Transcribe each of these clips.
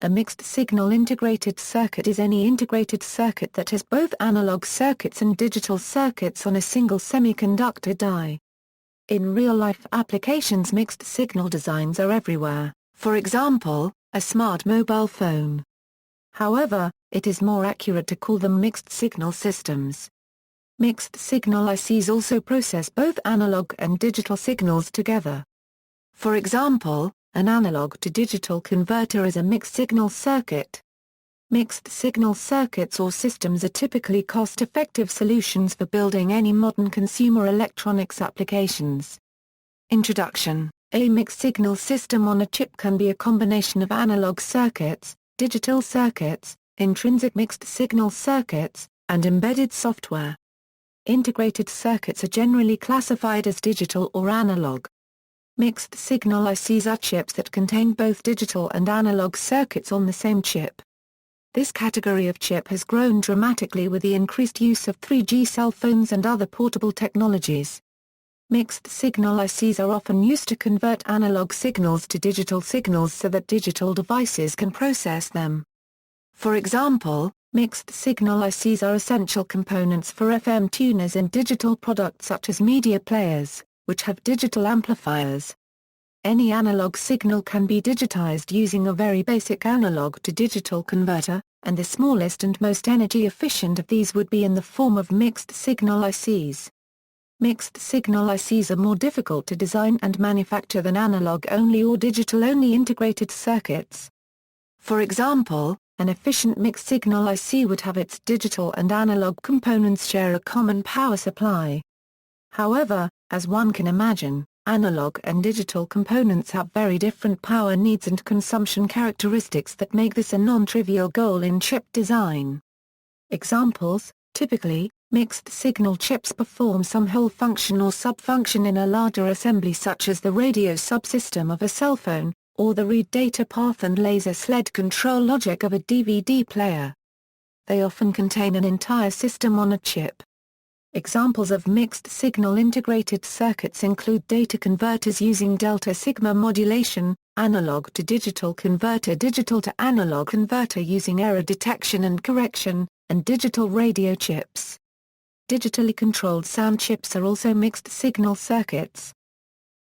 A mixed-signal integrated circuit is any integrated circuit that has both analog circuits and digital circuits on a single semiconductor die. In real-life applications, mixed-signal designs are everywhere, for example, a smart mobile phone. However, it is more accurate to call them mixed-signal systems. Mixed-signal ICs also process both analog and digital signals together. For example, an analog-to-digital converter is a mixed-signal circuit. Mixed-signal circuits or systems are typically cost-effective solutions for building any modern consumer electronics applications. Introduction: A mixed-signal system on a chip can be a combination of analog circuits, digital circuits, intrinsic mixed-signal circuits, and embedded software. Integrated circuits are generally classified as digital or analog. Mixed-signal ICs are chips that contain both digital and analog circuits on the same chip. This category of chip has grown dramatically with the increased use of 3G cell phones and other portable technologies. Mixed-signal ICs are often used to convert analog signals to digital signals so that digital devices can process them. For example, mixed-signal ICs are essential components for FM tuners in digital products such as media players, which have digital amplifiers. Any analog signal can be digitized using a very basic analog-to-digital converter, and the smallest and most energy-efficient of these would be in the form of mixed-signal ICs. Mixed-signal ICs are more difficult to design and manufacture than analog-only or digital-only integrated circuits. For example, an efficient mixed-signal IC would have its digital and analog components share a common power supply. However, as one can imagine, analog and digital components have very different power needs and consumption characteristics that make this a non-trivial goal in chip design. Examples: typically, mixed-signal chips perform some whole function or sub-function in a larger assembly such as the radio subsystem of a cell phone, or the read data path and laser sled control logic of a DVD player. They often contain an entire system on a chip. Examples of mixed-signal integrated circuits include data converters using delta-sigma modulation, analog-to-digital converter, digital-to-analog converter using error detection and correction, and digital radio chips. Digitally controlled sound chips are also mixed-signal circuits.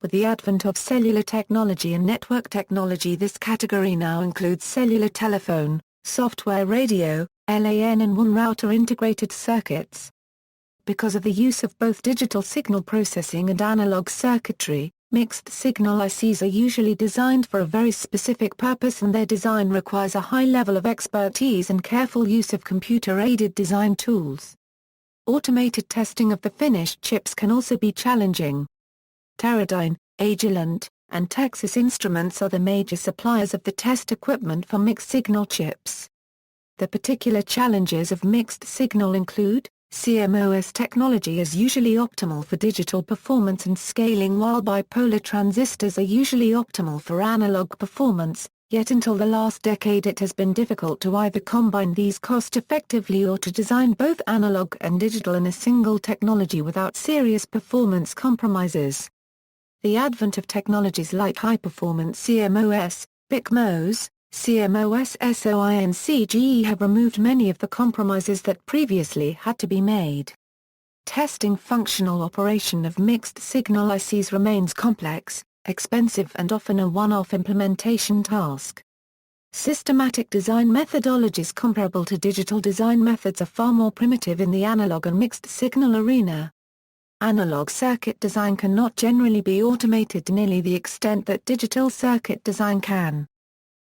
With the advent of cellular technology and network technology, this category now includes cellular telephone, software radio, LAN and one-router integrated circuits. Because of the use of both digital signal processing and analog circuitry, mixed-signal ICs are usually designed for a very specific purpose, and their design requires a high level of expertise and careful use of computer-aided design tools. Automated testing of the finished chips can also be challenging. Teradyne, Agilent, and Texas Instruments are the major suppliers of the test equipment for mixed-signal chips. The particular challenges of mixed-signal include: CMOS technology is usually optimal for digital performance and scaling, while bipolar transistors are usually optimal for analog performance, yet until the last decade it has been difficult to either combine these cost-effectively or to design both analog and digital in a single technology without serious performance compromises. The advent of technologies like high-performance CMOS, BICMOS, CMOS SOINCGE have removed many of the compromises that previously had to be made. Testing functional operation of mixed-signal ICs remains complex, expensive and often a one-off implementation task. Systematic design methodologies comparable to digital design methods are far more primitive in the analog and mixed-signal arena. Analog circuit design cannot generally be automated to nearly the extent that digital circuit design can.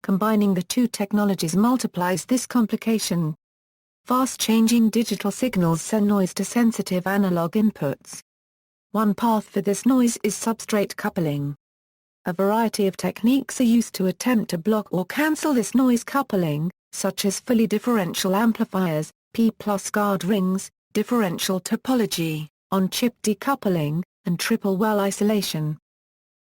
Combining the two technologies multiplies this complication. Fast-changing digital signals send noise to sensitive analog inputs. One path for this noise is substrate coupling. A variety of techniques are used to attempt to block or cancel this noise coupling, such as fully differential amplifiers, P-plus guard rings, differential topology, on-chip decoupling, and triple-well isolation.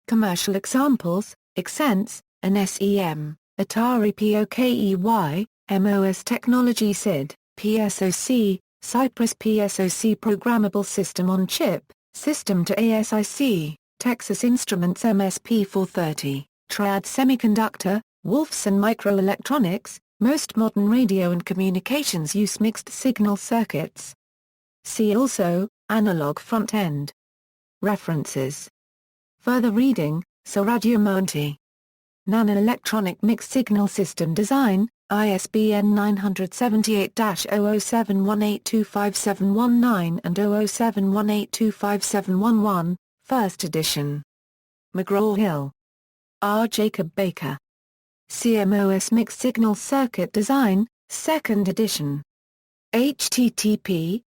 Commercial examples: Xsense, an SEM, Atari POKEY, MOS Technology SID, PSOC, Cypress PSOC Programmable System on Chip, System to ASIC, Texas Instruments MSP430, Triad Semiconductor, Wolfson Microelectronics, most modern radio and communications use mixed-signal circuits. See also, analog front-end. References. Further reading, Saragiamonti. Nanoelectronic Mixed-Signal System Design, ISBN 978-0071825719 and 0071825711, 1st edition. McGraw-Hill. R. Jacob Baker. CMOS Mixed Signal Circuit Design, 2nd edition. http://